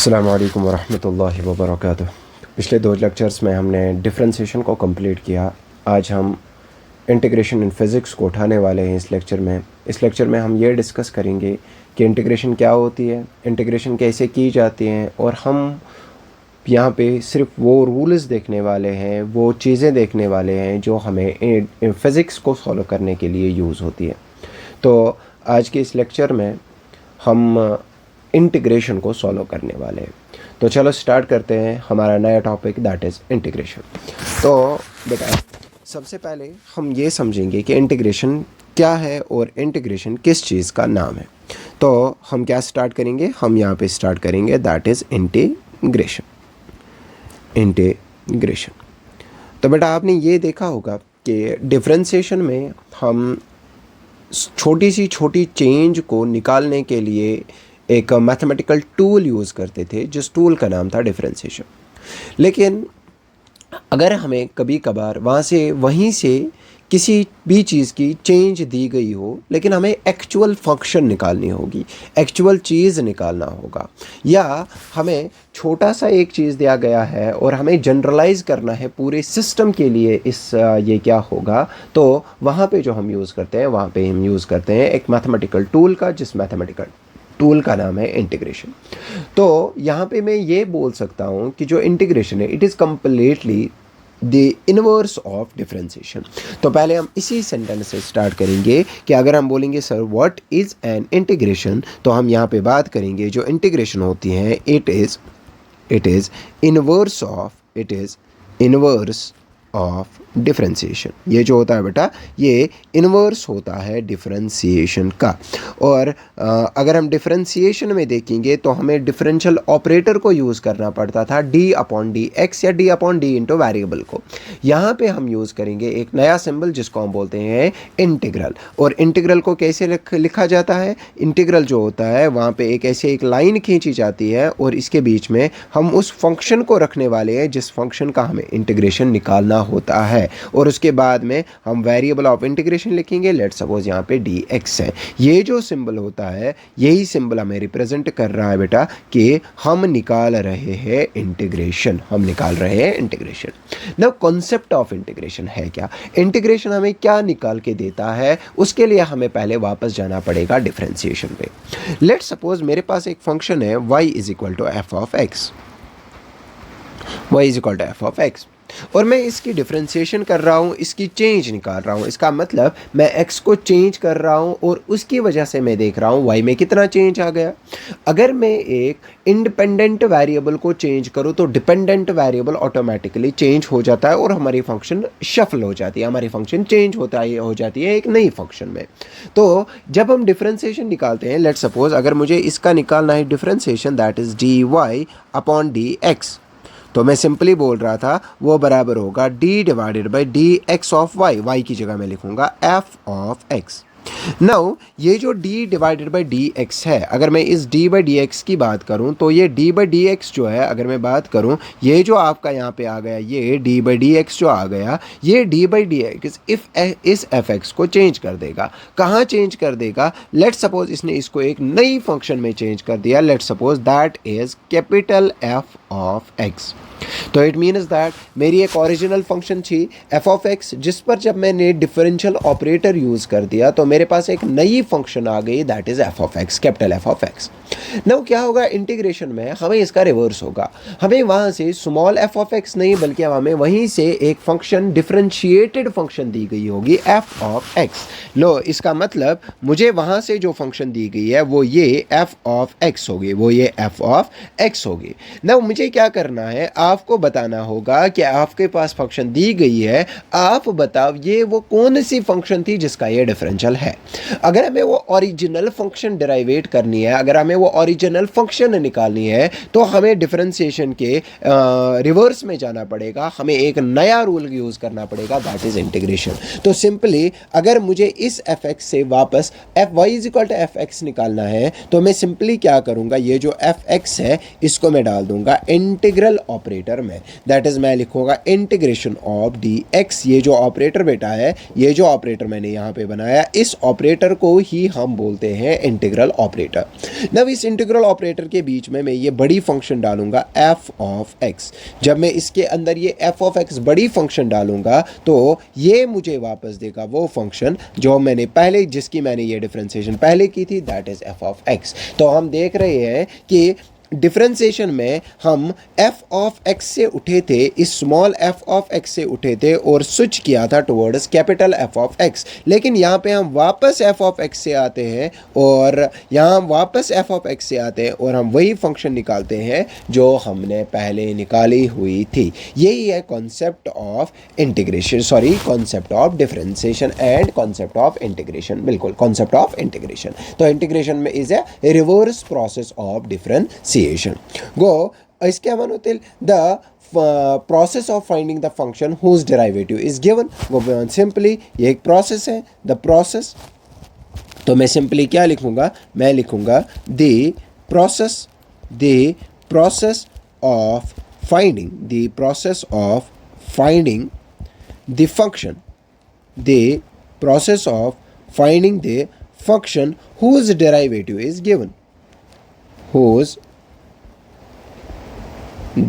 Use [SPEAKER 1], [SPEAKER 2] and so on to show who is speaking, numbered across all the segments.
[SPEAKER 1] अस्सलामु अलैकुम वरहमतुल्लाहि वबरकातुह। पिछले दो लेक्चर्स में हमने डिफ़रेंशिएशन को कंप्लीट किया। आज हम इंटीग्रेशन इन फ़िज़िक्स को उठाने वाले हैं। इस लेक्चर में हम ये डिस्कस करेंगे कि इंटीग्रेशन क्या होती है, इंटीग्रेशन कैसे की जाती हैं, और हम यहाँ पे सिर्फ वो रूल्स देखने वाले हैं, वो चीज़ें देखने वाले हैं जो हमें फ़िज़िक्स को सॉल्व करने के लिए यूज़ होती है। तो आज के इस लेक्चर में हम इंटीग्रेशन को सॉल्व करने वाले हैं। तो चलो स्टार्ट करते हैं हमारा नया टॉपिक, दैट इज़ इंटीग्रेशन। तो बेटा सबसे पहले हम ये समझेंगे कि इंटीग्रेशन क्या है और इंटीग्रेशन किस चीज़ का नाम है। तो हम क्या स्टार्ट करेंगे, हम यहाँ पे स्टार्ट करेंगे दैट इज़ इंटीग्रेशन। तो बेटा आपने ये देखा होगा कि डिफरेंशिएशन में हम छोटी सी छोटी चेंज को निकालने के लिए एक मैथमेटिकल टूल यूज़ करते थे, जिस टूल का नाम था डिफरेंशिएशन। लेकिन अगर हमें कभी कभार वहीं से किसी भी चीज़ की चेंज दी गई हो, लेकिन हमें एक्चुअल फंक्शन निकालनी होगी, एक्चुअल चीज़ निकालना होगा, या हमें छोटा सा एक चीज़ दिया गया है और हमें जनरलाइज करना है पूरे सिस्टम के लिए, ये क्या होगा, तो वहाँ पे जो हम यूज़ करते हैं, वहाँ पे हम यूज़ करते हैं एक मैथमेटिकल टूल का, जिस मैथमेटिकल टूल का नाम है इंटीग्रेशन। तो यहाँ पे मैं ये बोल सकता हूँ कि जो इंटीग्रेशन है, it is completely the inverse of differentiation. तो पहले हम इसी सेंटेंस से स्टार्ट करेंगे कि अगर हम बोलेंगे sir what is an integration, तो हम यहाँ पे बात करेंगे जो इंटीग्रेशन होती है, it is inverse of differentiation. ये जो होता है बेटा, ये इन्वर्स होता है डिफरेंशिएशन का। और अगर हम डिफरेंशिएशन में देखेंगे तो हमें डिफरेंशियल ऑपरेटर को यूज़ करना पड़ता था, d/dx या d/d इंटू वेरिएबल को। यहाँ पे हम यूज़ करेंगे एक नया सिंबल जिसको हम बोलते हैं इंटीग्रल। और इंटीग्रल को कैसे लिखा जाता है, इंटीग्रल जो होता है वहाँ पे एक लाइन खींची जाती है और इसके बीच में हम उस फंक्शन को रखने वाले हैं जिस फंक्शन का हमें इंटीग्रेशन निकालना होता है, और उसके बाद में हम वेरिएबल ऑफ इंटीग्रेशन लिखेंगे। लेट्स सपोज यहाँ पे dx है। ये जो सिंबल होता है, यही सिंबल हमें रिप्रेजेंट कर रहा है बेटा कि हम निकाल रहे हैं integration, now concept of integration है क्या, इंटीग्रेशन हमें क्या निकाल के देता है, उसके लिए हमें पहले वापस जाना पड़ेगा डिफरेंशिएशन पे। लेट्स सपोज मेरे पास एक फंक्शन है y is equal to f of x, और मैं इसकी डिफरेंशिएशन कर रहा हूँ, इसकी चेंज निकाल रहा हूँ। इसका मतलब मैं x को चेंज कर रहा हूँ और उसकी वजह से मैं देख रहा हूँ y में कितना चेंज आ गया। अगर मैं एक इंडिपेंडेंट वेरिएबल को चेंज करूँ तो डिपेंडेंट वेरिएबल ऑटोमेटिकली चेंज हो जाता है और हमारी फंक्शन शफल हो जाती है, हमारी फंक्शन चेंज हो जाती है एक नई फंक्शन में। तो जब हम डिफरेंशिएशन निकालते हैं, लेट्स सपोज अगर मुझे इसका निकालना है डिफरेंशिएशन, दैट इज़ dy/dx, तो मैं सिंपली बोल रहा था वो बराबर होगा d/dx ऑफ y की जगह मैं लिखूंगा f ऑफ x। नाउ ये जो d/dx है, अगर मैं इस d/dx की बात करूं तो ये d/dx जो है, अगर मैं बात करूं, ये जो आपका यहाँ पे आ गया, ये d/dx जो आ गया, ये d/dx इस fx को चेंज कर देगा। कहाँ चेंज कर देगा, लेट्स सपोज इसने इसको एक नई फंक्शन में चेंज कर दिया, let's suppose that is capital f of x। तो इट मीन्स दैट मेरी एक ओरिजिनल फंक्शन थी f ऑफ x, जिस पर जब मैंने डिफरेंशियल ऑपरेटर यूज़ कर दिया तो मेरे पास एक नई फंक्शन आ गई, that is f of x, capital F of x। Now क्या होगा इंटीग्रेशन में, हमें इसका रिवर्स होगा। हमें वहाँ से स्मॉल f ऑफ x नहीं, बल्कि हमें वहीं से एक फंक्शन, डिफरेंशिएटेड फंक्शन दी गई होगी f ऑफ x। लो, इसका मतलब मुझे वहाँ से जो फंक्शन दी गई है वो ये f ऑफ x होगी, नाउ मुझे क्या करना है, आपको बताना होगा कि आपके पास फंक्शन दी गई है, आप बताओ ये वो कौन सी फंक्शन थी जिसका ये डिफरेंशियल है। अगर हमें वो ओरिजिनल फंक्शन डेराइवेट करनी है, अगर हमें वो ओरिजिनल फंक्शन निकालनी है, तो हमें डिफरेंशिएशन के रिवर्स में जाना पड़ेगा, हमें एक नया रूल यूज़ करना पड़ेगा, दैट इज़ इंटीग्रेशन। तो सिंपली अगर मुझे इस fx से वापस y is equal to fx निकालना है, तो मैं सिंपली क्या करूँगा, ये जो fx है इसको मैं डाल दूंगा इंटीग्रल ऑपरेटर में, दैट इज़ मैं लिखूँगा इंटीग्रेशन ऑफ dx। ये जो ऑपरेटर बेटा है, ये जो ऑपरेटर मैंने यहाँ पे बनाया, इस इस ऑपरेटर को ही हम बोलते हैं इंटीग्रल ऑपरेटर। नव इस इंटीग्रल ऑपरेटर के बीच में मैं ये बड़ी फंक्शन डालूंगा एफ ऑफ एक्स। जब मैं इसके अंदर ये एफ ऑफ एक्स बड़ी फंक्शन डालूंगा तो ये मुझे वापस देगा वो फंक्शन जो मैंने पहले, जिसकी मैंने ये डिफरेंशिएशन पहले की थी, that is F of x. तो हम देख रहे हैं कि डिफरेंशिएशन में हम एफ ऑफ एक्स से उठे थे, इस स्मॉल एफ ऑफ एक्स से उठे थे और स्विच किया था towards capital F of x. लेकिन यहाँ पे हम वापस एफ ऑफ एक्स से आते हैं और यहाँ वापस एफ ऑफ एक्स से आते हैं और हम वही फंक्शन निकालते हैं जो हमने पहले निकाली हुई थी। यही है concept of integration, sorry concept of differentiation and concept of integration. बिल्कुल, कॉन्सेप्ट ऑफ इंटीग्रेशन। तो इंटीग्रेशन में is a reverse process of differentiation. Go, इसके अमान होते हैं the process of finding the function whose derivative is given। वो simply ये एक process है, the process। तो मैं simply क्या लिखूंगा, मैं लिखूंगा the process of finding the function, the process of finding the function whose derivative is given, whose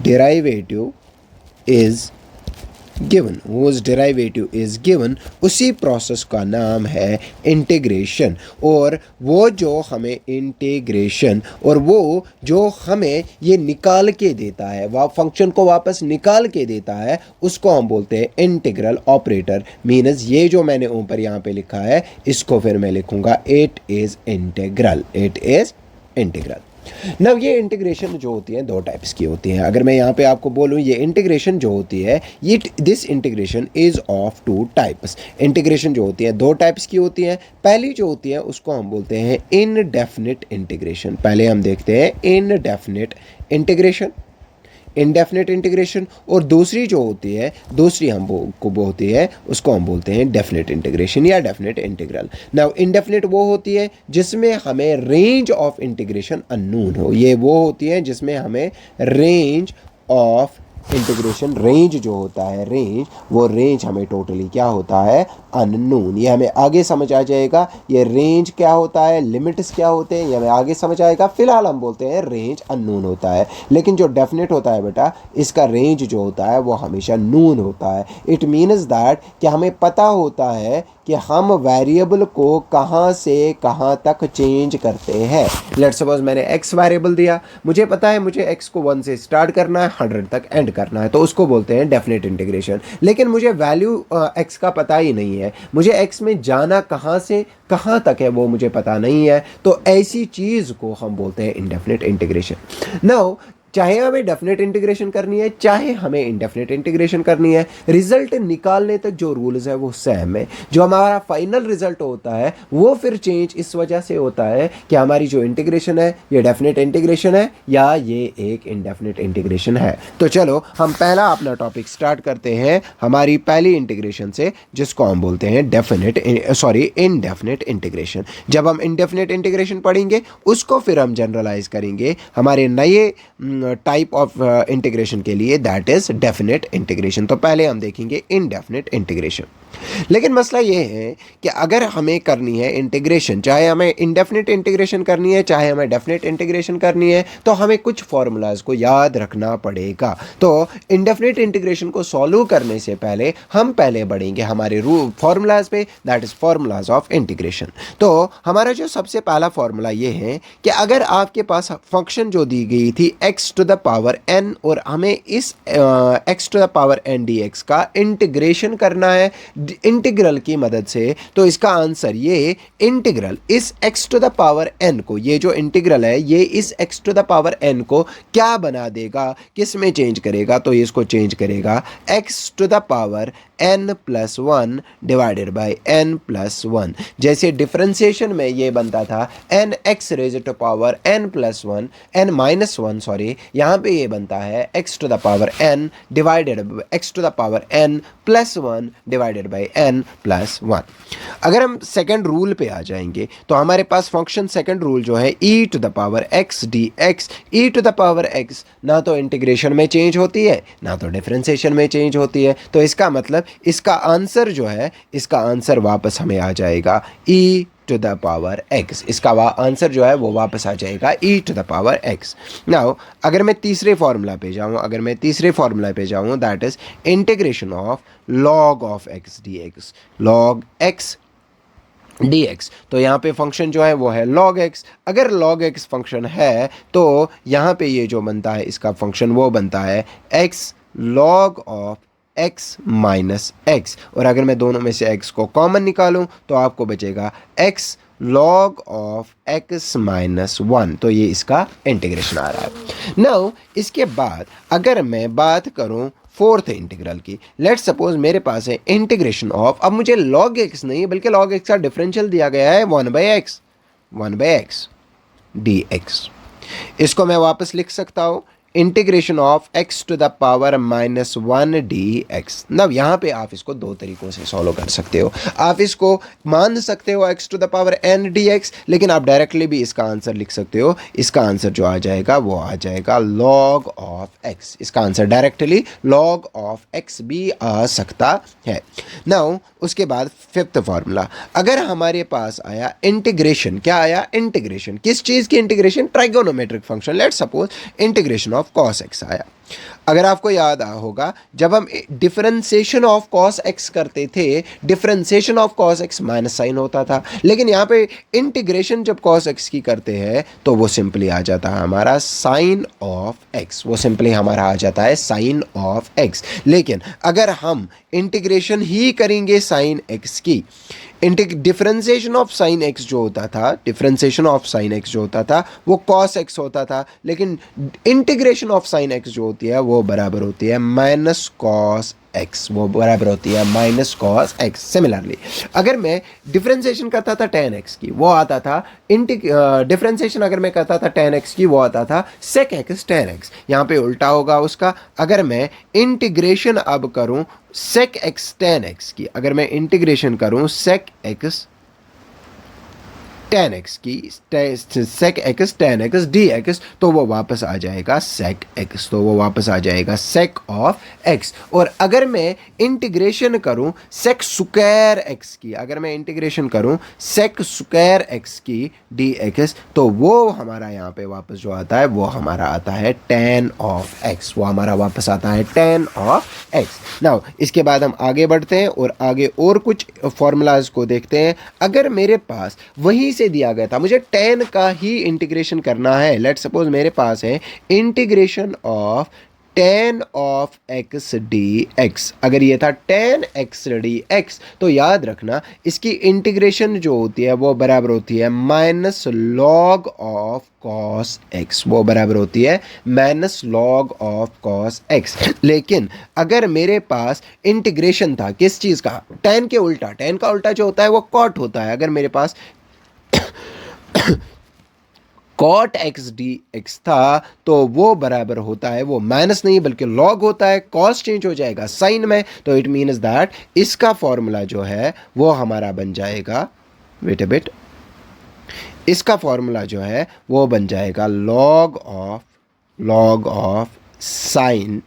[SPEAKER 1] derivative is given, उसी प्रोसेस का नाम है इंटीग्रेशन। और वो जो हमें इंटीग्रेशन और वो जो हमें ये निकाल के देता है, वह फंक्शन को वापस निकाल के देता है, उसको हम बोलते हैं इंटीग्रल ऑपरेटर। मीन्स ये जो मैंने ऊपर यहाँ पे लिखा है इसको फिर मैं लिखूंगा इट इज इंटीग्रल। नव ये इंटीग्रेशन जो होती है दो टाइप्स की होती है। अगर मैं यहाँ पे आपको बोलूँ ये इंटीग्रेशन जो होती है, ये this integration is of two types. Integration जो होती है दो टाइप्स की होती है। पहली जो होती है उसको हम बोलते हैं इनडेफिनिट इंटीग्रेशन। पहले हम देखते हैं इनडेफिनिट इंटीग्रेशन, और दूसरी जो होती है, दूसरी हम को होती है उसको हम बोलते हैं डेफिनेट इंटीग्रेशन या डेफिनेट इंटीग्रल। नाउ इनडेफिनेट वो होती है जिसमें हमें रेंज ऑफ इंटीग्रेशन अननोन हो। ये वो होती है जिसमें हमें रेंज ऑफ इंटीग्रेशन, रेंज जो होता है वो रेंज हमें टोटली क्या होता है, अननोन। ये हमें आगे समझ आ जाएगा ये रेंज क्या होता है, लिमिट्स क्या होते हैं, ये हमें आगे समझ आएगा। फिलहाल हम बोलते हैं रेंज अननोन होता है। लेकिन जो डेफिनेट होता है बेटा, इसका रेंज जो होता है वो हमेशा नून होता है। इट मीन्स दैट कि हमें पता होता है कि हम वेरिएबल को कहाँ से कहाँ तक चेंज करते हैं। लेट्स सपोज मैंने x वेरिएबल दिया, मुझे पता है मुझे x को 1 से स्टार्ट करना है, 100 तक एंड करना है, तो उसको बोलते हैं डेफिनेट इंटीग्रेशन। लेकिन मुझे वैल्यू x का पता ही नहीं है, मुझे x में जाना कहाँ से कहाँ तक है वो मुझे पता नहीं है, तो ऐसी चीज़ को हम बोलते हैं इनडेफिनेट इंटीग्रेशन। नाउ चाहे हमें डेफिनेट इंटीग्रेशन करनी है चाहे हमें इनडेफिनेट इंटीग्रेशन करनी है, रिजल्ट निकालने तक जो रूल्स है वो सेम है। जो हमारा फाइनल रिजल्ट होता है वो फिर चेंज इस वजह से होता है कि हमारी जो इंटीग्रेशन है ये डेफिनेट इंटीग्रेशन है या ये एक इनडेफिनेट इंटीग्रेशन है। तो चलो हम पहला अपना टॉपिक स्टार्ट करते हैं हमारी पहली इंटीग्रेशन से, जिसको हम बोलते हैं इनडेफिनेट इंटीग्रेशन। जब हम इनडेफिनेट इंटीग्रेशन पढ़ेंगे उसको फिर हम जनरलाइज करेंगे हमारे नए टाइप ऑफ इंटीग्रेशन के लिए, दैट इज डेफिनेट इंटीग्रेशन। तो पहले हम देखेंगे इनडेफिनेट इंटीग्रेशन। लेकिन मसला ये है कि अगर हमें करनी है इंटीग्रेशन, चाहे हमें इनडेफिनेट इंटीग्रेशन करनी है चाहे हमें डेफिनेट इंटीग्रेशन करनी है, तो हमें कुछ फॉर्मूलाज को याद रखना पड़ेगा। तो इनडेफिनेट इंटीग्रेशन को सॉल्व करने से पहले हम पहले बढ़ेंगे हमारे फॉर्मूलाज पे, that is formulas of integration. तो हमारा जो सबसे पहला फॉर्मूला ये है कि अगर आपके पास फंक्शन जो दी गई थी x to the power n और हमें इस x to the power n dx का इंटीग्रेशन करना है इंटीग्रल की मदद से, तो इसका आंसर ये इंटीग्रल इस x to the power n को, ये जो इंटीग्रल है ये इस x to the power n को क्या बना देगा, किस में चेंज करेगा, तो इसको चेंज करेगा x to the power n plus 1 divided by n plus 1। जैसे डिफरेंशिएशन में ये बनता था n x raise to power n plus 1 n minus 1 sorry, यहाँ पे ये बनता है x to the power n divided x to the power n plus 1 divided by n plus 1। अगर हम सेकंड रूल पे आ जाएंगे तो हमारे पास फंक्शन सेकंड रूल जो है e to the power x dx, e to the power x ना तो इंटीग्रेशन में चेंज होती है ना तो डिफरेंशिएशन में चेंज होती है, तो इसका मतलब इसका आंसर जो है, इसका आंसर वापस हमें आ जाएगा e to the power x। इसका आंसर जो है वो वापस आ जाएगा e to the power x। Now अगर मैं तीसरे फार्मूला पे जाऊँ, that is integration of log of x dx, log x dx, तो यहाँ पे फंक्शन जो है वो है log x। अगर log x फंक्शन है तो यहाँ पे ये जो बनता है इसका फंक्शन वो बनता है x log of x minus x, और अगर मैं दोनों में से x को कॉमन निकालूं तो आपको बचेगा x log of x minus 1, तो ये इसका इंटीग्रेशन आ रहा है। नाउ इसके बाद अगर मैं बात करूं फोर्थ इंटीग्रल की, लेट्स सपोज मेरे पास है इंटीग्रेशन ऑफ, अब मुझे log x नहीं बल्कि log x का डिफरेंशियल दिया गया है 1/x dx। इसको मैं वापस लिख सकता हूँ integration of x to the power minus 1 dx। अब यहाँ पे आप इसको दो तरीकों से सॉल्व कर सकते हो। आप इसको मान सकते हो x to the power n dx, लेकिन आप डायरेक्टली भी इसका आंसर लिख सकते हो। इसका आंसर जो आ जाएगा वो आ जाएगा log ऑफ x। इसका answer directly log of x भी आ सकता है। नाउ उसके बाद फिफ्थ फार्मूला, अगर हमारे पास आया इंटीग्रेशन, क्या आया इंटीग्रेशन, किस चीज़ की integration, trigonometric function, let's suppose integration of cos x आया। अगर आपको याद होगा जब हम डिफरेंशिएशन ऑफ cos x करते थे, differentiation of cos x minus sine होता था, लेकिन यहाँ पे इंटीग्रेशन जब cos x की करते हैं तो वो सिंपली आ जाता है हमारा साइन ऑफ x, वो सिंपली हमारा आ जाता है साइन ऑफ x। लेकिन अगर हम इंटीग्रेशन ही करेंगे साइन x की, डिफरेंशिएशन ऑफ साइन एक्स जो होता था, डिफरेंशिएशन ऑफ साइन एक्स जो होता था वो cos x होता था, लेकिन इंटीग्रेशन ऑफ साइन एक्स जो होती है वो बराबर होती है माइनस cos x, वो बराबर होती है माइनस cos x। सिमिलरली अगर मैं डिफरेंशिएशन करता था tan x की, वो आता था डिफरेंशिएशन अगर मैं करता था tan x की, वो आता था sec x tan x। यहाँ पे उल्टा होगा उसका। अगर मैं इंटीग्रेशन अब करूँ sec x tan x की, अगर मैं इंटीग्रेशन करूँ sec x tan x की, sec x tan x dx, तो वो वापस आ जाएगा sec x, तो वो वापस आ जाएगा sec ऑफ x। और अगर मैं इंटीग्रेशन करूं sec स्क्वायर x की, अगर मैं इंटीग्रेशन करूं sec स्क्वायर x की dx, तो वो हमारा यहाँ पे वापस जो आता है वो हमारा आता है tan ऑफ x, वो हमारा वापस आता है tan ऑफ x। नाउ इसके बाद हम आगे बढ़ते हैं और आगे और कुछ फॉर्मूलाज को देखते हैं। अगर मेरे पास वहीं से दिया गया था, मुझे tan का ही इंटीग्रेशन करना है, लेट्स सपोज मेरे पास है integration of tan of x dx। अगर ये था tan x dx तो याद रखना इसकी इंटीग्रेशन जो होती है वो बराबर होती है minus log of cos x, वो बराबर होती है minus log of cos x। लेकिन अगर मेरे पास इंटीग्रेशन था किस चीज़ का, tan के उल्टा, tan का उल्टा जो होता है वो cot होता है। अगर मेरे पास cot x dx था तो वो बराबर होता है, वो माइनस नहीं बल्कि log होता है, cos चेंज हो जाएगा साइन में, तो इट मीन्स दैट इसका फॉर्मूला जो है वो हमारा बन जाएगा, वेट अ बिट, इसका फॉर्मूला जो है वो बन जाएगा log ऑफ साइन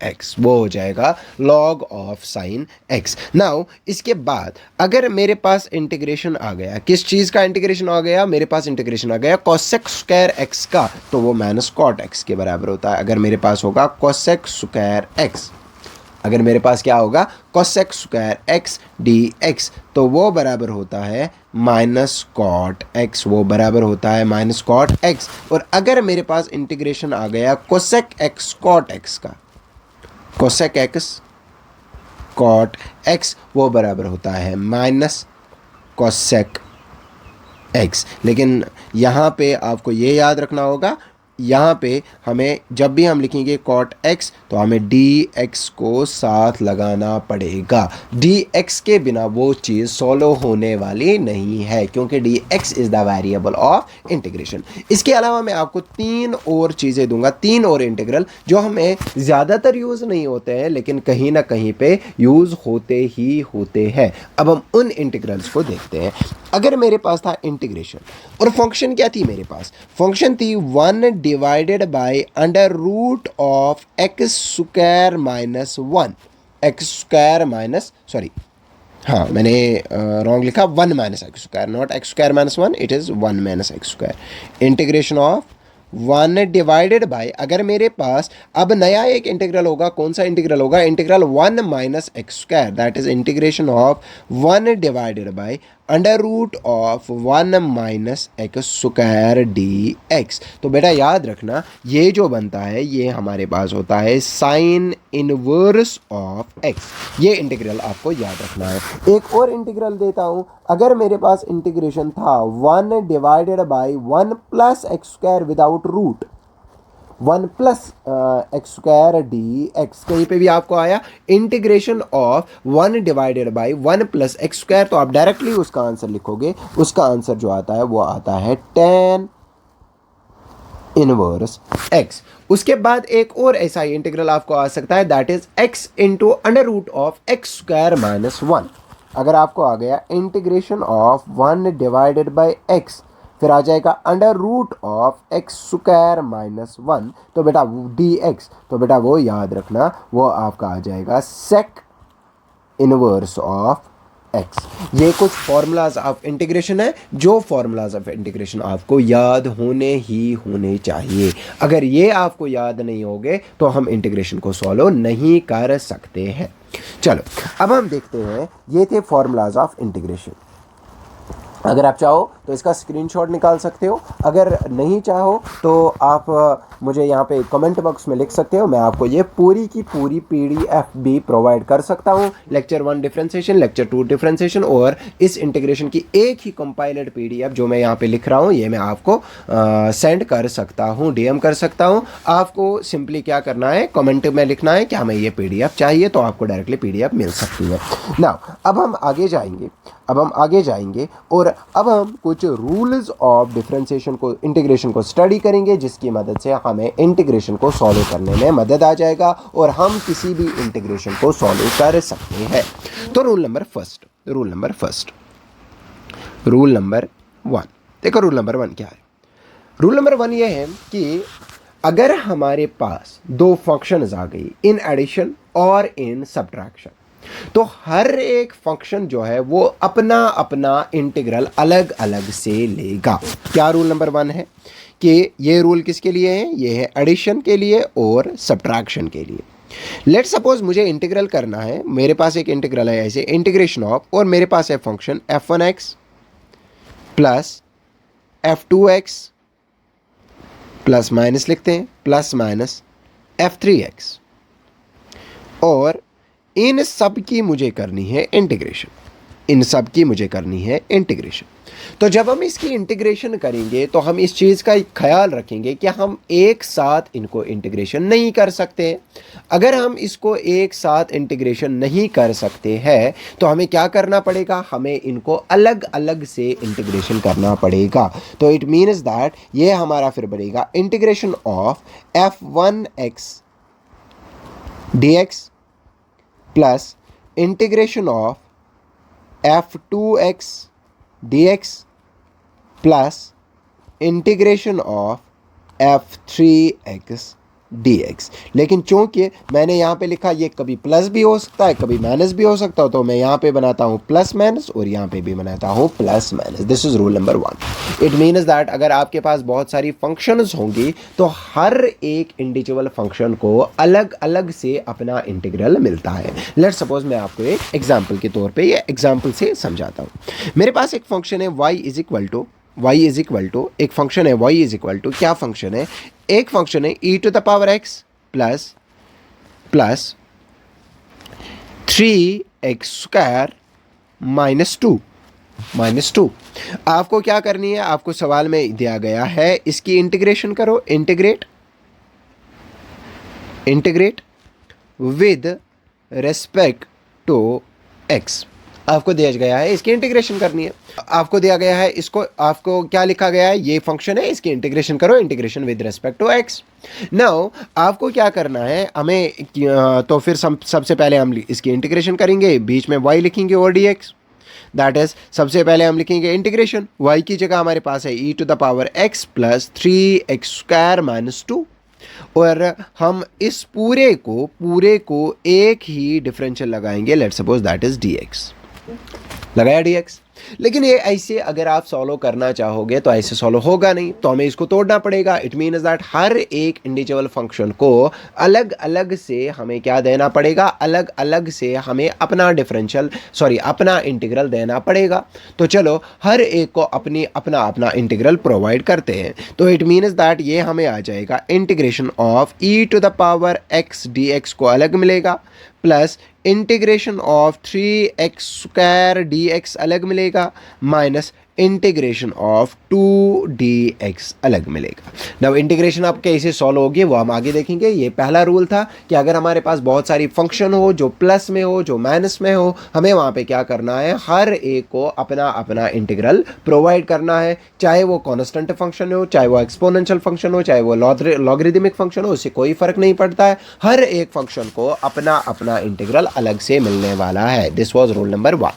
[SPEAKER 1] x, वो हो जाएगा log of sine x। Now इसके बाद अगर मेरे पास इंटीग्रेशन आ गया, किस चीज़ का इंटीग्रेशन आ गया, मेरे पास इंटीग्रेशन आ गया cosec स्क्वायर x का, तो वो माइनस cot x के बराबर होता है। अगर मेरे पास होगा cosec स्क्वायर x, अगर मेरे पास क्या होगा cosec स्क्वायर x dx, तो वो बराबर होता है माइनस cot x, वो बराबर होता है माइनस cot x। और अगर मेरे पास इंटीग्रेशन आ गया cosec x cot x का, cosec x cot x, वो बराबर होता है माइनस cosec x। लेकिन यहाँ पे आपको ये याद रखना होगा यहाँ पे हमें जब भी हम लिखेंगे cot x तो हमें dx को साथ लगाना पड़ेगा। dx के बिना वो चीज़ सॉल्व होने वाली नहीं है क्योंकि dx is the variable of integration. इसके अलावा मैं आपको 3 और चीज़ें दूंगा, 3 और इंटीग्रल जो हमें ज़्यादातर यूज़ नहीं होते हैं लेकिन कहीं ना कहीं पे यूज़ होते ही होते हैं। अब हम उन इंटीग्रल्स को देखते हैं। अगर मेरे पास था इंटीग्रेशन और फंक्शन क्या थी मेरे पास, फंक्शन थी 1 divided by under root of x square minus 1, x square minus sorry हाँ मैंने रॉन्ग लिखा, 1 minus x square, not x square minus 1, it is 1 minus x square. Integration of 1 divided by, अगर मेरे पास अब नया एक इंटीग्रल होगा, कौन सा इंटीग्रल होगा, integral 1 minus x square, that is integration of 1 divided by under root of 1 minus x square d x. तो बेटा याद रखना ये जो बनता है ये हमारे पास होता है साइन इनवर्स ऑफ एक्स। ये इंटीग्रल आपको याद रखना है। एक और इंटीग्रल देता हूँ, अगर मेरे पास इंटीग्रेशन था 1 divided by 1 plus x square without root, 1 plus x square d x, कहीं पे भी आपको आया integration of 1 divided by 1 plus x square, तो आप डायरेक्टली उसका आंसर लिखोगे। उसका आंसर जो आता है वो आता है tan इनवर्स x। उसके बाद एक और ऐसा ही इंटीग्रल आपको आ सकता है, that is x into under root of x square minus 1। अगर आपको आ गया integration of 1 divided by x, फिर आ जाएगा under root of x square minus 1, तो बेटा dx, तो बेटा वो याद रखना वो आपका आ जाएगा sec इनवर्स ऑफ x। ये कुछ फॉर्मूलाज ऑफ इंटीग्रेशन है, जो फॉर्मूलाज ऑफ इंटीग्रेशन आपको याद होने ही होने चाहिए। अगर ये आपको याद नहीं होंगे तो हम इंटीग्रेशन को सॉल्व नहीं कर सकते हैं। चलो अब हम देखते हैं, ये थे फॉर्मूलाज ऑफ इंटीग्रेशन। अगर आप चाहो तो इसका स्क्रीनशॉट निकाल सकते हो, अगर नहीं चाहो तो आप मुझे यहाँ पे कमेंट बॉक्स में लिख सकते हो, मैं आपको ये पूरी की पूरी पीडीएफ भी प्रोवाइड कर सकता हूँ। लेक्चर 1 डिफरेंशिएशन, लेक्चर 2 डिफरेंशिएशन और इस इंटीग्रेशन की एक ही कंपाइल्ड पीडीएफ जो मैं यहाँ पे लिख रहा हूँ ये मैं आपको सेंड कर सकता हूँ, डीएम कर सकता हूँ। आपको सिंपली क्या करना है, कमेंट में लिखना है कि हमें ये पीडीएफ चाहिए, तो आपको डायरेक्टली पीडीएफ मिल सकती है। नाउ अब हम आगे जाएंगे और अब हम कुछ रूल्स ऑफ डिफरेंशिएशन को, इंटीग्रेशन को स्टडी करेंगे, जिसकी मदद से हमें इंटीग्रेशन को सॉल्व करने में मदद आ जाएगा और हम किसी भी इंटीग्रेशन को सॉल्व कर सकते हैं। तो रूल नंबर वन, देखो रूल नंबर 1 क्या है। रूल नंबर 1 ये है कि अगर हमारे पास दो फंक्शंस आ गई इन एडिशन और इन सब्ट्रैक्शन, तो हर एक फंक्शन जो है वो अपना अपना इंटीग्रल अलग अलग से लेगा। क्या रूल नंबर 1 है कि ये रूल किसके लिए है, ये है एडिशन के लिए और सब्ट्रैक्शन के लिए। लेट्स सपोज मुझे इंटीग्रल करना है, मेरे पास एक इंटीग्रल है ऐसे, इंटीग्रेशन ऑफ, और मेरे पास है function f1x plus f2x plus minus लिखते हैं प्लस माइनस f3x, और इन सब की मुझे करनी है इंटीग्रेशन, तो जब हम इसकी इंटीग्रेशन करेंगे तो हम इस चीज़ का ख्याल रखेंगे कि हम एक साथ इनको इंटीग्रेशन नहीं कर सकते। अगर हम इसको एक साथ इंटीग्रेशन नहीं कर सकते हैं तो हमें क्या करना पड़ेगा, हमें इनको अलग अलग से इंटीग्रेशन करना पड़ेगा। तो इट मीन्स दैट ये हमारा फिर बनेगा integration of f1x dx plus integration of f2x dx plus integration of f3x dx। लेकिन चूंकि मैंने यहाँ पे लिखा ये कभी प्लस भी हो सकता है कभी माइनस भी हो सकता है, तो मैं यहाँ पे बनाता हूँ प्लस माइनस और यहाँ पे भी बनाता हूँ plus minus. This is rule number 1। It means that अगर आपके पास बहुत सारी फंक्शंस होंगी तो हर एक इंडिविजुअल फंक्शन को अलग अलग से अपना इंटीग्रल मिलता है। लेट्स सपोज मैं आपको एक एग्जाम्पल के तौर पर ये एग्जाम्पल से समझाता हूँ। मेरे पास एक फंक्शन है y इज इक्वल टू एक फंक्शन है y इज इक्वल टू, क्या फंक्शन है, एक फंक्शन है e to the power x plus 3x square minus 2, -2। आपको क्या करनी है, आपको सवाल में दिया गया है इसकी इंटीग्रेशन करो, integrate with respect to x। आपको दिया गया है इसकी इंटीग्रेशन करनी है, आपको दिया गया है इसको, आपको क्या लिखा गया है, ये फंक्शन है, इसकी इंटीग्रेशन करो, integration with respect to x। Now आपको क्या करना है, हमें तो फिर सबसे पहले हम इसकी इंटीग्रेशन करेंगे, बीच में y लिखेंगे और dx। दैट इज सबसे पहले हम लिखेंगे इंटीग्रेशन, y की जगह हमारे पास है e⁻x प्लस 3x² - 2, और हम इस पूरे को एक ही डिफरेंशियल लगाएंगे, let's suppose that is dx। लगाया dx। लेकिन ये ऐसे अगर आप सॉल्व करना चाहोगे तो ऐसे सॉल्व होगा नहीं, तो हमें इसको तोड़ना पड़ेगा। इट मीन्स दैट हर एक इंडिविजुअल फंक्शन को अलग अलग से हमें क्या देना पड़ेगा, अलग अलग से हमें अपना अपना इंटीग्रल देना पड़ेगा। तो चलो हर एक को अपना इंटीग्रल प्रोवाइड करते हैं। तो इट मीन्स दैट ये हमें आ जाएगा इंटीग्रेशन ऑफ e⁻x dx को अलग मिलेगा, plus integration of 3x² dx अलग मिलेगा, माइनस इंटीग्रेशन ऑफ 2dx अलग मिलेगा। नाउ इंटीग्रेशन आप कैसे सॉल्व होगी वो हम आगे देखेंगे। ये पहला रूल था कि अगर हमारे पास बहुत सारी फंक्शन हो, जो प्लस में हो, जो माइनस में हो, हमें वहाँ पे क्या करना है, हर एक को अपना अपना इंटीग्रल प्रोवाइड करना है। चाहे वो कॉन्स्टेंट फंक्शन हो, चाहे वो एक्सपोनेंशियल फंक्शन हो, चाहे वो लॉगरिदमिक फंक्शन हो, उससे कोई फर्क नहीं पड़ता है, हर एक फंक्शन को अपना अपना इंटीग्रल अलग से मिलने वाला है। This was rule number 1।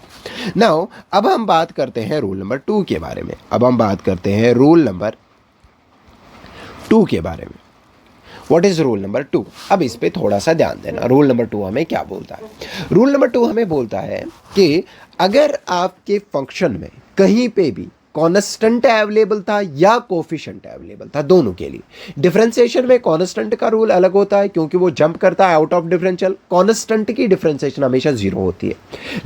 [SPEAKER 1] Now अब हम बात करते हैं रूल नंबर 2 के बारे में। What is rule number 2? अब इस पे थोड़ा सा ध्यान देना। रूल नंबर 2 हमें क्या बोलता है? रूल नंबर 2 हमें बोलता है कि अगर आपके फंक्शन में कहीं पे भी कॉन्स्टेंट अवेलेबल था या कोफिशिएंट अवेलेबल था, दोनों के लिए डिफरेंशिएशन में कॉन्स्टेंट का रूल अलग होता है क्योंकि वो जंप करता है आउट ऑफ डिफरेंशियल। कॉन्स्टेंट की डिफरेंशिएशन हमेशा 0 होती है,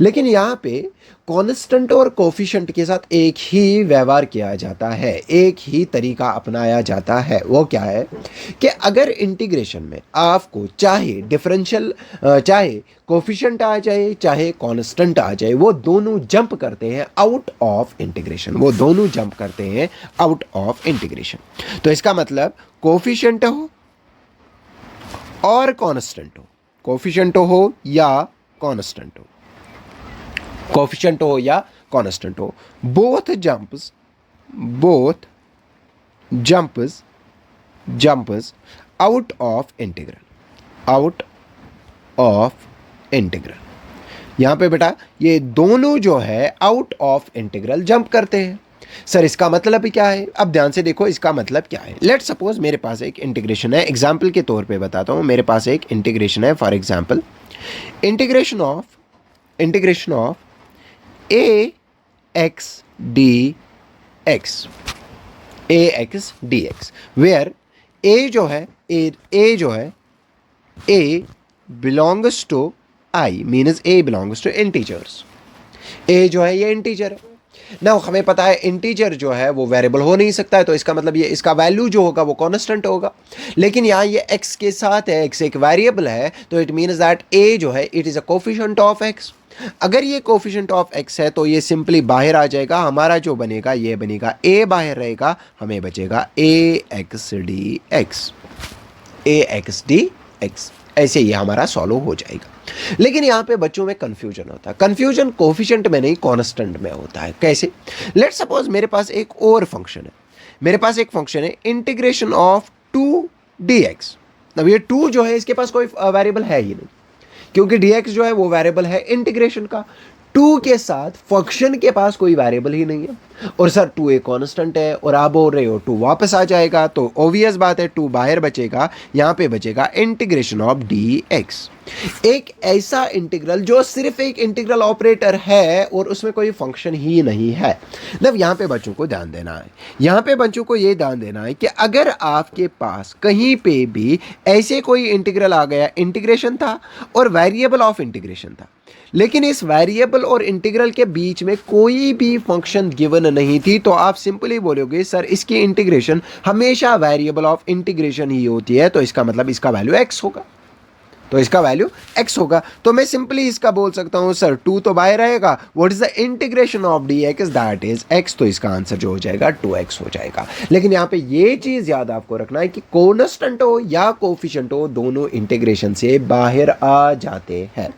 [SPEAKER 1] लेकिन यहाँ पे कॉन्स्टेंट और कोफिशिएंट के साथ एक ही व्यवहार किया जाता है, एक ही तरीका अपनाया जाता है। वो क्या है कि अगर इंटीग्रेशन में आपको चाहे कोफिशिएंट आ जाए, चाहे कांस्टेंट आ जाए, वो दोनों जंप करते हैं आउट ऑफ इंटीग्रेशन। तो इसका मतलब कोफिशिएंट हो और कांस्टेंट हो, कोफिशिएंट हो या कांस्टेंट हो, both jumps out of integral. यहां पे बेटा ये दोनों जो है आउट ऑफ इंटीग्रल जंप करते हैं। सर इसका मतलब क्या है? अब ध्यान से देखो इसका मतलब क्या है। लेट्स सपोज मेरे पास एक इंटीग्रेशन है, एग्जाम्पल के तौर पे बताता हूं। मेरे पास एक इंटीग्रेशन है, for example integration of ax dx, where a जो है a belongs to I, means a belongs to integers. a जो है ये इंटीजर है ना, हमें पता है इंटीजर जो है वो वेरिएबल हो नहीं सकता है, तो इसका मतलब ये इसका वैल्यू जो होगा वो कांस्टेंट होगा। लेकिन यहाँ ये x के साथ है, x एक वेरिएबल है, तो इट मीन्स दैट a जो है it is a coefficient of x। अगर ये कोफिशिएंट ऑफ x है तो ये सिंपली बाहर आ जाएगा, हमारा जो बनेगा ये बनेगा a बाहर रहेगा, हमें बचेगा ax dx। ऐसे ये हमारा सॉल्व हो जाएगा। लेकिन यहाँ पे बच्चों में कंफ्यूजन होता है। कंफ्यूजन कोफिशिएंट में नहीं, कांस्टेंट में होता है। कैसे? लेट्स सपोज मेरे पास एक और फंक्शन है, इंटीग्रेशन ऑफ 2dx। अब ये 2 जो है इसके पास कोई वेरिएबल है ही नहीं, क्योंकि dx जो है वो वेरिएबल है इंटीग्रेशन का। 2 के साथ फंक्शन के पास कोई वेरिएबल ही नहीं है, और सर 2 एक कांस्टेंट है और आप बोल रहे हो 2 वापस आ जाएगा, तो ऑब्वियस बात है 2 बाहर बचेगा, यहाँ पे बचेगा इंटीग्रेशन ऑफ dx। एक ऐसा इंटीग्रल जो सिर्फ एक इंटीग्रल ऑपरेटर है और उसमें कोई फंक्शन ही नहीं है। मतलब यहाँ पे बच्चों को ध्यान देना है, ये ध्यान देना है कि अगर आपके पास कहीं पे भी ऐसे कोई इंटीग्रल आ गया, इंटीग्रेशन था और वेरिएबल ऑफ इंटीग्रेशन था, लेकिन इस वेरिएबल और इंटीग्रल के बीच में कोई भी फंक्शन गिवन नहीं थी, तो आप सिंपली बोलोगे सर इसकी इंटीग्रेशन हमेशा वेरिएबल ऑफ इंटीग्रेशन ही होती है, तो इसका मतलब इसका वैल्यू x होगा। तो इसका वैल्यू x होगा। तो मैं सिंपली इसका बोल सकता हूँ सर 2 तो बाहर रहेगा, what is the integration of dx, that is x। तो इसका आंसर जो हो जाएगा 2x हो जाएगा। लेकिन यहाँ पे ये चीज़ याद आपको रखना है कि कॉन्स्टेंट हो या कोफिशिएंट हो, दोनों इंटीग्रेशन से बाहर आ जाते हैं,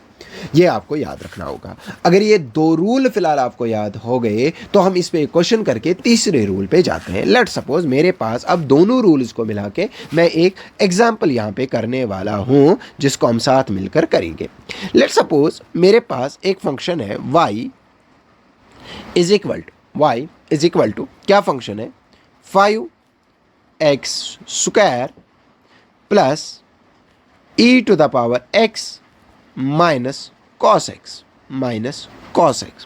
[SPEAKER 1] ये आपको याद रखना होगा। अगर ये दो रूल फिलहाल आपको याद हो गए तो हम इस पे क्वेश्चन करके तीसरे रूल पे जाते हैं। लेट सपोज मेरे पास अब दोनों रूल्स को मिला के मैं एक एग्जांपल यहाँ पे करने वाला हूँ जिसको हम साथ मिलकर करेंगे। लेट सपोज मेरे पास एक फंक्शन है y इज इक्वल टू क्या फंक्शन है 5x square plus e to the power x minus cos x.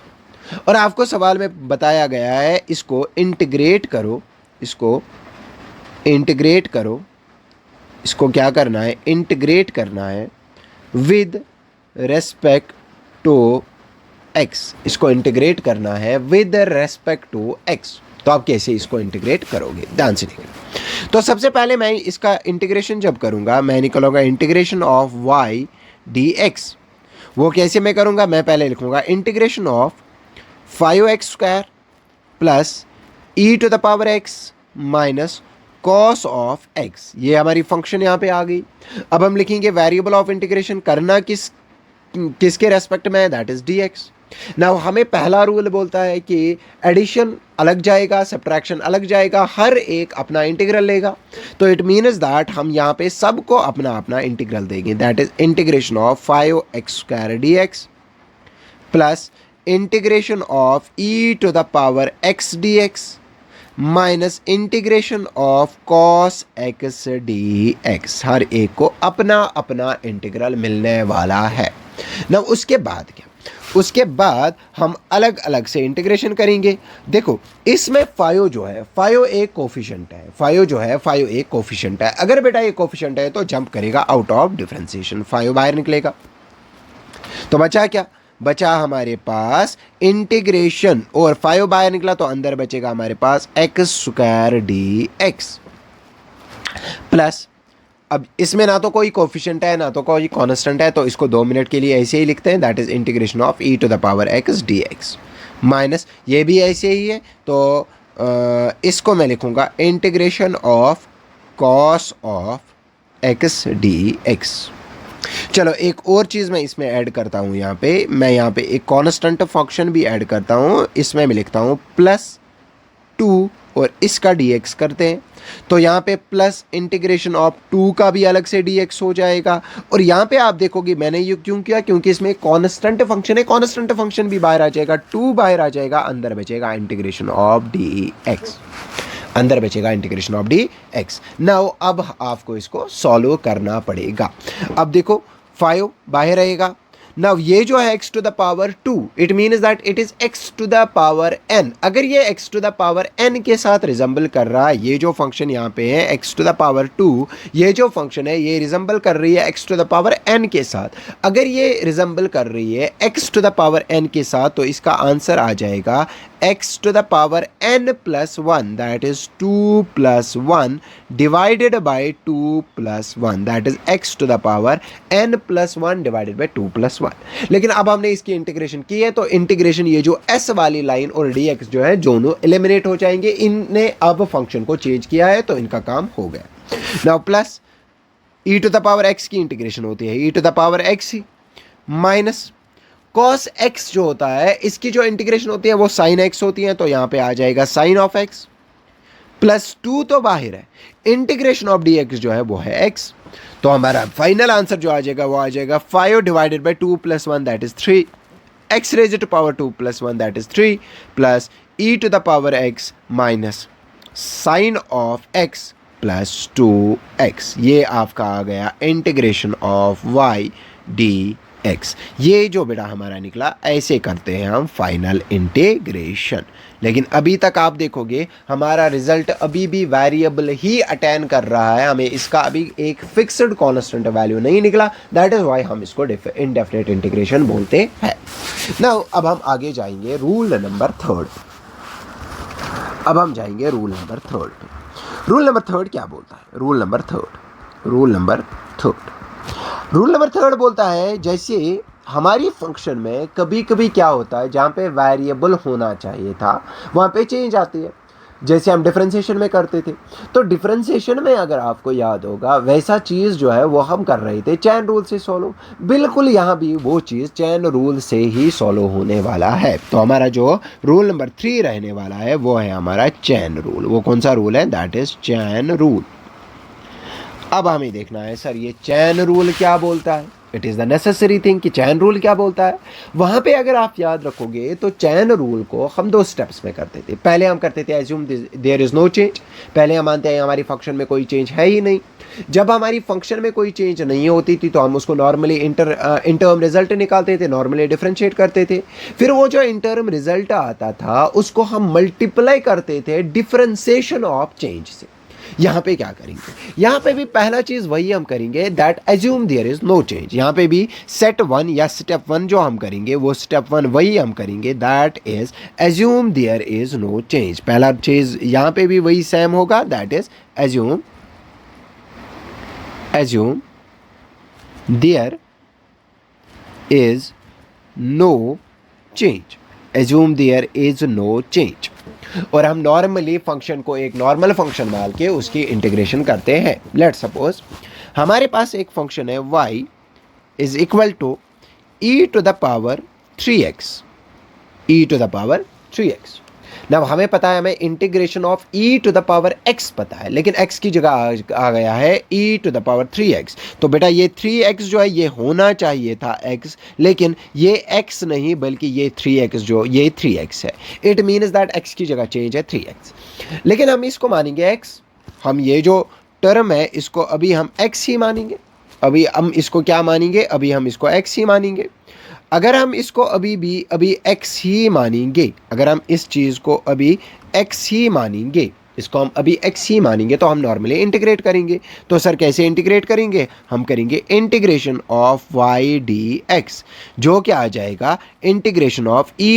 [SPEAKER 1] और आपको सवाल में बताया गया है इसको इंटीग्रेट करो, इसको क्या करना है, इंटीग्रेट करना है विद रेस्पेक्ट टू एक्स, इसको इंटीग्रेट करना है विद रेस्पेक्ट टू एक्स। तो आप कैसे इसको इंटीग्रेट करोगे, ध्यान से देखिए। तो सबसे पहले मैं इसका इंटीग्रेशन जब करूंगा मैं निकालूंगा इंटीग्रेशन ऑफ y dx। वो कैसे मैं करूंगा, मैं पहले लिखूंगा integration of 5x square plus e to the power x minus cos of x। ये हमारी फंक्शन यहाँ पे आ गई। अब हम लिखेंगे वेरिएबल ऑफ इंटीग्रेशन करना किसके रेस्पेक्ट में है, दैट इज dx। नाउ हमें पहला रूल बोलता है कि एडिशन अलग जाएगा, सब्ट्रैक्शन अलग जाएगा, हर एक अपना इंटीग्रल लेगा। तो इट मीन्स दैट हम यहाँ पे सबको अपना अपना इंटीग्रल देंगे, that is integration of 5x square dx plus integration of e to the power x dx minus integration of cos x dx। हर एक को अपना अपना इंटीग्रल मिलने वाला है ना। उसके बाद क्या, उसके बाद हम अलग अलग से इंटीग्रेशन करेंगे। देखो इसमें फायो जो है, फायो एक कोफिशिएंट है, फायो एक कोफिशिएंट है। अगर बेटा ये कोफिशिएंट है तो जंप करेगा आउट ऑफ डिफरेंशिएशन, फायो बाहर निकलेगा। तो बचा क्या, बचा हमारे पास इंटीग्रेशन, और फायो बाहर निकला तो अंदर बचेगा हमारे पास एक्स स्क्वायर dx प्लस, अब इसमें ना तो कोई कोफिशिएंट है ना तो कोई कांस्टेंट है, तो इसको 2 मिनट के लिए ऐसे ही लिखते हैं, that is integration of e to the power x dx minus ये भी ऐसे ही है, तो इसको मैं लिखूंगा integration of cos of x dx। चलो एक और चीज़ मैं इसमें ऐड करता हूँ, मैं यहाँ पे एक कांस्टेंट फंक्शन भी ऐड करता हूँ, इसमें मैं लिखता हूँ +2 और इसका dx करते हैं। तो यहाँ पे प्लस इंटीग्रेशन ऑफ 2 का भी अलग से dx हो जाएगा। और यहाँ पे आप देखोगे मैंने ये क्यों किया, क्योंकि इसमें कांस्टेंट फंक्शन है, कांस्टेंट फंक्शन भी बाहर आ जाएगा, 2 बाहर आ जाएगा, अंदर बचेगा इंटीग्रेशन ऑफ dx, अंदर बचेगा इंटीग्रेशन ऑफ dx। नाउ अब आपको इसको सॉल्व करना पड़ेगा। अब देखो 5 बाहर रहेगा। नाउ ये जो है x to the power 2, it means that it is x to the power n। अगर ये x to the power n के साथ रिजम्बल कर रहा है, ये जो फंक्शन यहाँ पे है x टू द पावर 2, ये जो फंक्शन है ये रिजम्बल कर रही है x to the power n के साथ। अगर ये रिजम्बल कर रही है x to the power n के साथ तो इसका आंसर आ जाएगा x to the power n plus 1, that is 2 plus 1 divided by 2 plus 1, that is x to the power n plus 1 divided by 2 plus 1। लेकिन अब हमने इसकी इंटीग्रेशन की है तो इंटीग्रेशन ये जो s वाली लाइन और dx जो है दोनों एलिमिनेट हो जाएंगे। इनने अब फंक्शन को चेंज किया है तो इनका काम हो गया। Now plus e to the power x की इंटीग्रेशन होती है e to the power x minus cos x जो होता है इसकी जो इंटीग्रेशन होती है वो sin x होती है, तो यहाँ पे आ जाएगा sin ऑफ x प्लस 2 तो बाहर है, इंटीग्रेशन ऑफ dx जो है वो है x। तो हमारा फाइनल आंसर जो आ जाएगा वो आ जाएगा 5 divided by 2 plus 1 that is 3, x raise to power 2 plus 1 that is 3 plus e to the power x minus sine of x plus 2x। ये आपका आ गया इंटीग्रेशन ऑफ y dx। ये जो बेटा हमारा निकला, ऐसे करते हैं हम फाइनल इंटीग्रेशन। लेकिन अभी तक आप देखोगे हमारा रिजल्ट अभी भी वेरिएबल ही अटेन कर रहा है, हमें इसका अभी एक फिक्स्ड कांस्टेंट वैल्यू नहीं निकला, दैट इज व्हाई हम इसको इनडेफिनेट इंटीग्रेशन बोलते हैं। नाउ अब हम आगे जाएंगे रूल नंबर 3। अब हम जाएंगे रूल नंबर 3। रूल नंबर 3 क्या बोलता है, rule number 3 rule number third बोलता है जैसे हमारी फंक्शन में कभी कभी क्या होता है, जहाँ पे वेरिएबल होना चाहिए था वहाँ पे चेंज आती है, जैसे हम डिफरेंशिएशन में करते थे। तो डिफरेंशिएशन में अगर आपको याद होगा वैसा चीज़ जो है वो हम कर रहे थे चैन रूल से सॉल्व। बिल्कुल यहाँ भी वो चीज़ चैन रूल से ही सॉल्व होने वाला है। तो हमारा जो रूल नंबर 3 रहने वाला है वो है हमारा चैन रूल। वो कौन सा रूल है? That is chain rule. अब हमें देखना है सर ये चैन रूल क्या बोलता है। It is the necessary thing कि चैन रूल क्या बोलता है। वहाँ पे अगर आप याद रखोगे तो चैन रूल को हम 2 स्टेप्स में करते थे। पहले हम करते थे assume there is no change. पहले हम मानते हैं हमारी फंक्शन में कोई चेंज है ही नहीं। जब हमारी फंक्शन में कोई चेंज नहीं होती थी तो हम उसको नॉर्मली इंटर्म रिजल्ट निकालते थे, नॉर्मली डिफरेंशिएट करते थे। फिर वो जो इंटर्म रिजल्ट आता था उसको हम मल्टीप्लाई करते थे डिफरेंशिएशन ऑफ चेंज से। यहाँ पे क्या करेंगे? यहाँ पे भी पहला चीज वही हम करेंगे, that assume there is no change. यहाँ पे भी सेट 1 या स्टेप 1 जो हम करेंगे वो स्टेप 1 वही हम करेंगे, that is assume there is no change. पहला चीज यहाँ पे भी वही सेम होगा, that is assume there is no change. Assume there is no change. और हम नॉर्मली फंक्शन को एक नॉर्मल फंक्शन मान के उसकी इंटीग्रेशन करते हैं। लेट सपोज हमारे पास एक फंक्शन है y is equal to e to the power 3x। e to the power 3x। ना हमें पता है, हमें integration of e to the power x पता है, लेकिन x की जगह आ गया है e to the power 3x। तो बेटा ये 3x जो है ये होना चाहिए था x, लेकिन ये x नहीं बल्कि ये 3x जो ये 3x है। इट मीन्स दैट x की जगह चेंज है 3x, लेकिन हम इसको मानेंगे x। हम ये जो टर्म है इसको अभी हम x ही मानेंगे। अभी हम इसको क्या मानेंगे? अभी हम इसको x ही मानेंगे। अगर हम इसको अभी x ही मानेंगे, अगर हम इस चीज़ को अभी x ही मानेंगे, इसको हम अभी x ही मानेंगे तो हम नॉर्मली इंटीग्रेट करेंगे। तो सर कैसे इंटीग्रेट करेंगे? हम करेंगे इंटीग्रेशन ऑफ y dx, जो क्या आ जाएगा integration of e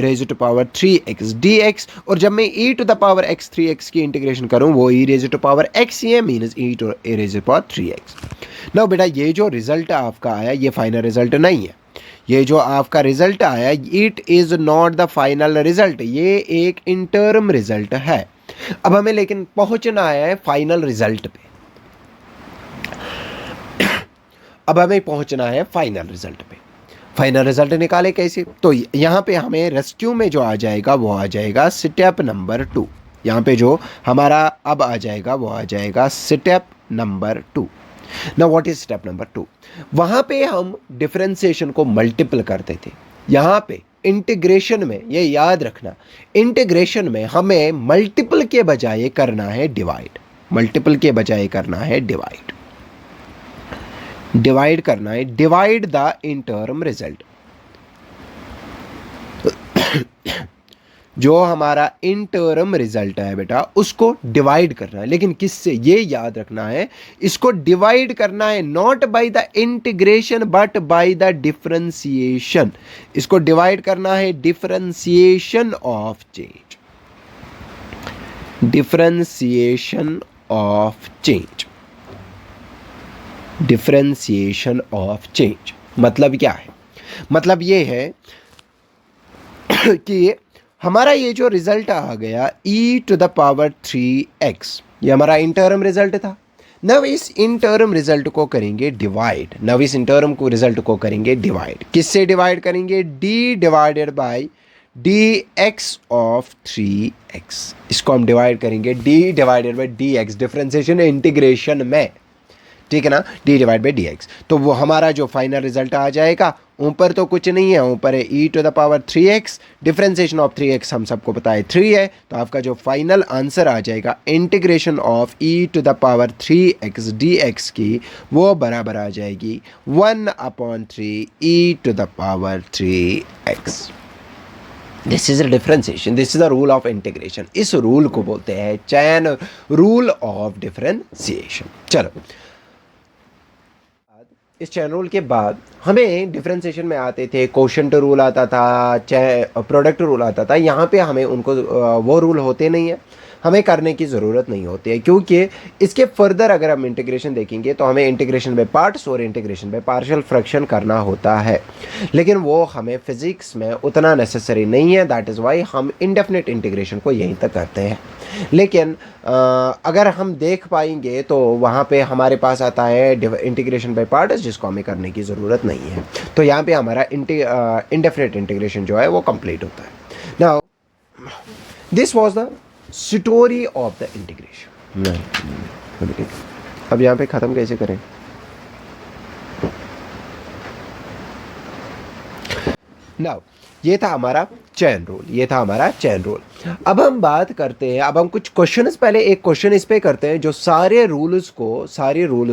[SPEAKER 1] raise to power 3x dx। और जब मैं e to the power x 3x की इंटीग्रेशन करूं वो e raise to power x ही है, means e to raise to power 3x। Now बेटा ये जो रिजल्ट आपका आया ये फाइनल रिजल्ट नहीं है। ये जो आपका रिजल्ट आया it is not the final result, ये एक इंटर्म रिजल्ट है। अब हमें लेकिन पहुंचना है फाइनल रिजल्ट पे। अब हमें पहुंचना है फाइनल रिजल्ट पे। फाइनल रिजल्ट निकाले कैसे? तो यहाँ पे हमें रेस्क्यू में जो आ जाएगा वो आ जाएगा स्टेप नंबर 2। यहाँ पे जो हमारा अब आ जाएगा वो आ जाएगा स्टेप नंबर 2। ना व्हाट इज स्टेप नंबर 2? वहाँ पे हम डिफरेंशिएशन को मल्टीपल करते थे। यहाँ पे इंटीग्रेशन में ये याद रखना, इंटीग्रेशन में हमें मल्टीपल के बजाय करना है डिवाइड। मल्टीपल के बजाय करना है डिवाइड। डिवाइड करना है, डिवाइड द इंटर्म रिजल्ट। जो हमारा इंटर्म रिजल्ट है बेटा उसको डिवाइड करना है, लेकिन किससे? ये याद रखना है, इसको डिवाइड करना है not by the integration but by the differentiation. इसको डिवाइड करना है differentiation of change. Differentiation of change. Differentiation of change मतलब क्या है? मतलब ये है कि हमारा ये जो रिजल्ट आ गया e to the power 3x, ये हमारा इंटर्म रिजल्ट था। नव इस इंटर्म रिजल्ट को करेंगे डिवाइड। नव इस इंटर्म को रिजल्ट को करेंगे डिवाइड। किससे डिवाइड करेंगे? d divided by dx of 3x। इसको हम डिवाइड करेंगे d divided by dx differentiation integration में, ठीक है ना, d डिवाइड बाई dx। तो वो हमारा जो फाइनल रिजल्ट आ जाएगा, ऊपर तो कुछ नहीं है, ऊपर है e to the power 3x, differentiation of 3x हम सबको पता है 3 है। तो आपका जो फाइनल आंसर आ जाएगा integration of e to the power 3x dx की, वो बराबर आ जाएगी 1/3 e to the power 3x। This is a differentiation, this is the rule of integration. इस रूल को बोलते हैं चैन रूल ऑफ डिफरेंशिएशन। चलो इस चैन रूल के बाद हमें डिफरेंशिएशन में आते थे, कोशेंट रूल आता था, चाहे प्रोडक्ट रूल आता था। यहाँ पे हमें उनको वो रूल होते नहीं है, हमें करने की ज़रूरत नहीं होती है, क्योंकि इसके फर्दर अगर हम इंटीग्रेशन देखेंगे तो हमें इंटीग्रेशन बाय पार्ट्स और इंटीग्रेशन बाय पार्शियल फ्रैक्शन करना होता है, लेकिन वो हमें फिज़िक्स में उतना नेसेसरी नहीं है। दैट इज़ वाई हम इंडेफिनिट इंटीग्रेशन को यहीं तक करते हैं। लेकिन अगर हम देख पाएंगे तो वहाँ पे हमारे पास आता है इंटीग्रेशन बाय पार्ट्स, जिसको हमें करने की ज़रूरत नहीं है। तो यहाँ पे हमारा इंडेफिनिट इंटीग्रेशन जो है वो कंप्लीट होता है। Now this was the story of the integration. नहीं, अब यहाँ पे ख़त्म कैसे करें? नाउ ये था हमारा चैन रूल, ये था हमारा चैन रूल। अब हम बात करते हैं, अब हम कुछ क्वेश्चंस, पहले एक क्वेश्चन इस पे करते हैं जो सारे रूल्स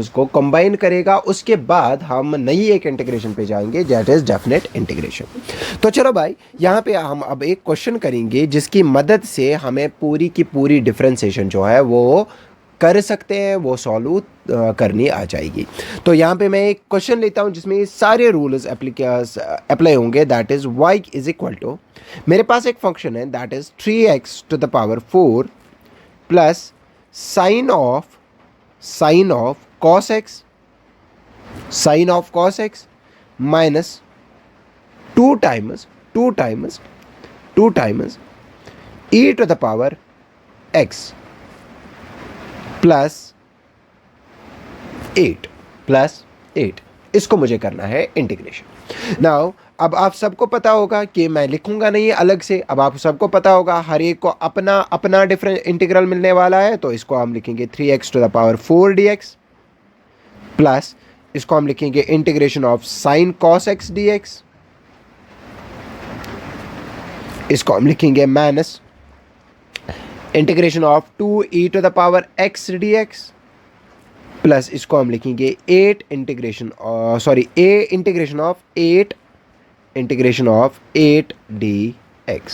[SPEAKER 1] को कंबाइन करेगा। उसके बाद हम नई एक इंटीग्रेशन पे जाएंगे, दैट इज डेफिनेट इंटीग्रेशन। तो चलो भाई, यहाँ पे हम अब एक क्वेश्चन करेंगे जिसकी मदद से हमें पूरी की पूरी डिफरेंशिएशन जो है वो कर सकते हैं, वो सॉल्व करनी आ जाएगी। तो यहाँ पे मैं एक क्वेश्चन लेता हूँ जिसमें ये सारे रूल्स अप्लाई होंगे। That is y is equal to, मेरे पास एक फंक्शन है that is 3x to the power 4 plus sine of cos x minus 2 times e to the power x plus 8 इसको मुझे करना है इंटीग्रेशन। नाउ अब आप सबको पता होगा कि मैं लिखूंगा नहीं अलग से, अब आप सबको पता होगा हर एक को अपना अपना डिफरेंट इंटीग्रल मिलने वाला है। तो इसको हम लिखेंगे 3x to the power 4 dx plus इसको हम लिखेंगे integration of sine cos x dx, इसको हम लिखेंगे minus integration of 2e to the power x dx plus इसको हम लिखेंगे a इंटीग्रेशन ऑफ 8 dx।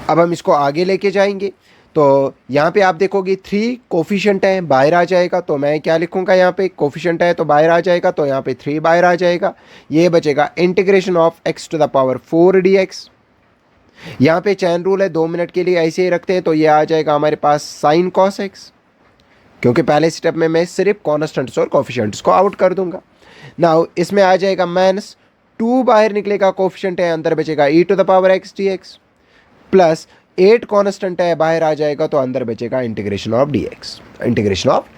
[SPEAKER 1] अब हम इसको आगे लेके जाएंगे तो यहाँ पे आप देखोगे 3 कोफिशिएंट है, बाहर आ जाएगा। तो मैं क्या लिखूंगा, यहाँ पे कोफिशिएंट है तो बाहर आ जाएगा, तो यहाँ पे 3 बाहर आ जाएगा। ये बचेगा integration of x to the power 4 dx। यहाँ पे चैन रूल है, 2 मिनट के लिए ऐसे ही रखते हैं, तो ये आ जाएगा हमारे पास साइन cos x, क्योंकि पहले स्टेप में मैं सिर्फ कॉन्स्टेंट्स और कोफिशिएंट्स को आउट कर दूंगा। नाउ इसमें आ जाएगा माइनस 2 बाहर निकलेगा, कोफिशिएंट है, अंदर बचेगा e to the power x dx plus 8 constant है, बाहर आ जाएगा, तो अंदर बचेगा इंटीग्रेशन ऑफ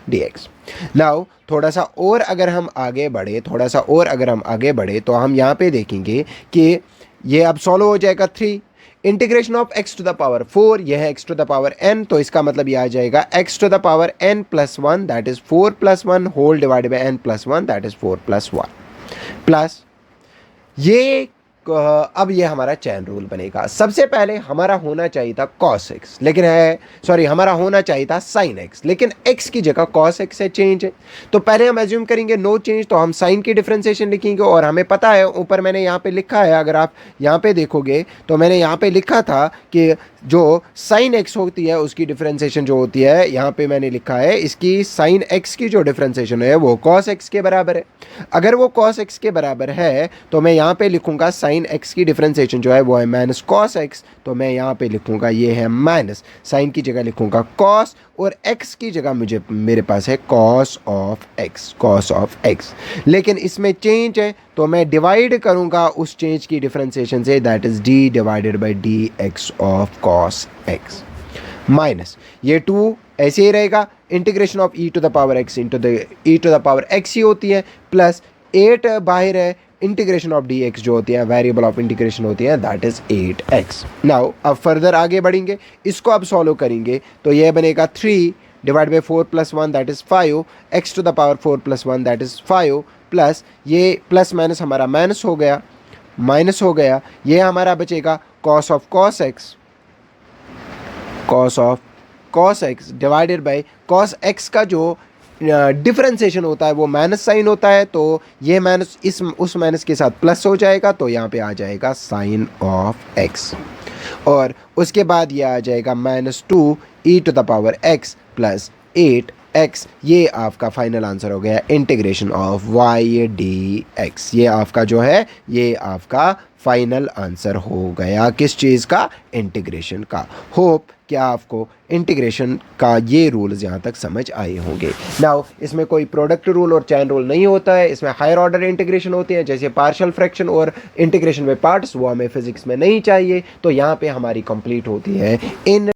[SPEAKER 1] dx। नाउ थोड़ा सा और अगर हम आगे बढ़े तो हम यहाँ पे देखेंगे कि ये अब सॉल्व हो जाएगा 3 integration of x to the power 4, यह है x to the power n, तो इसका मतलब ये आ जाएगा x to the power n plus 1 that is 4 plus 1 whole divide by n plus 1 that is 4 plus 1 plus ये अब ये हमारा चैन रूल बनेगा। सबसे पहले हमारा होना चाहिए था cos x, लेकिन हमारा होना चाहिए था sin x, लेकिन x की जगह cos x से चेंज है। तो पहले हम एज्यूम करेंगे नो चेंज, तो हम साइन की डिफरेंशिएशन लिखेंगे। और हमें पता है, ऊपर मैंने यहाँ पे लिखा है, अगर आप यहाँ पे देखोगे तो मैंने यहाँ पे लिखा था कि जो sin x होती है उसकी डिफरेंशिएशन जो होती है, यहाँ पे मैंने लिखा है इसकी sin x की जो डिफरेंशिएशन है वो cos x के बराबर है। अगर वो cos x के बराबर है तो मैं यहाँ पे लिखूंगा sin x की डिफरेंशिएशन जो है वो है माइनस cos x, तो मैं यहाँ पे लिखूंगा ये है माइनस, साइन की जगह लिखूंगा cos और x की जगह मेरे पास है cos ऑफ x। लेकिन इसमें चेंज है तो मैं डिवाइड करूंगा उस चेंज की डिफरेंशिएशन से, that is d divided by dx of cos x minus ये 2 ऐसे ही रहेगा, integration of e to the power x into the e to the power x ही होती है, प्लस 8 बाहर है, इंटीग्रेशन ऑफ dx जो होती है वेरिएबल ऑफ इंटीग्रेशन होती है, दैट इज 8x। नाउ अब फर्दर आगे बढ़ेंगे, इसको अब सॉल्व करेंगे तो यह बनेगा 3 divide by 4 plus 1 that is 5, x to the power 4 plus 1 that is 5 plus ये प्लस माइनस हमारा माइनस हो गया, ये हमारा बचेगा cos of cos x divided by cos x का जो डिफरेंशिएशन होता है वो माइनस साइन होता है, तो ये माइनस उस माइनस के साथ प्लस हो जाएगा, तो यहाँ पे आ जाएगा साइन ऑफ x और उसके बाद ये आ जाएगा -2 e to the power x plus 8 x, ये आपका फाइनल आंसर हो गया integration of y d x. ये आपका जो है ये आपका फाइनल आंसर हो गया किस चीज़ का, इंटीग्रेशन का। होप कि आपको इंटीग्रेशन का ये रूल्स यहाँ तक समझ आए होंगे। नाउ इसमें कोई प्रोडक्ट रूल और चैन रूल नहीं होता है, इसमें हायर ऑर्डर इंटीग्रेशन होती है जैसे पार्शियल फ्रैक्शन और इंटीग्रेशन बाय पार्ट्स, वो हमें फिजिक्स में नहीं चाहिए। तो यहाँ पे हमारी कंप्लीट होती है इन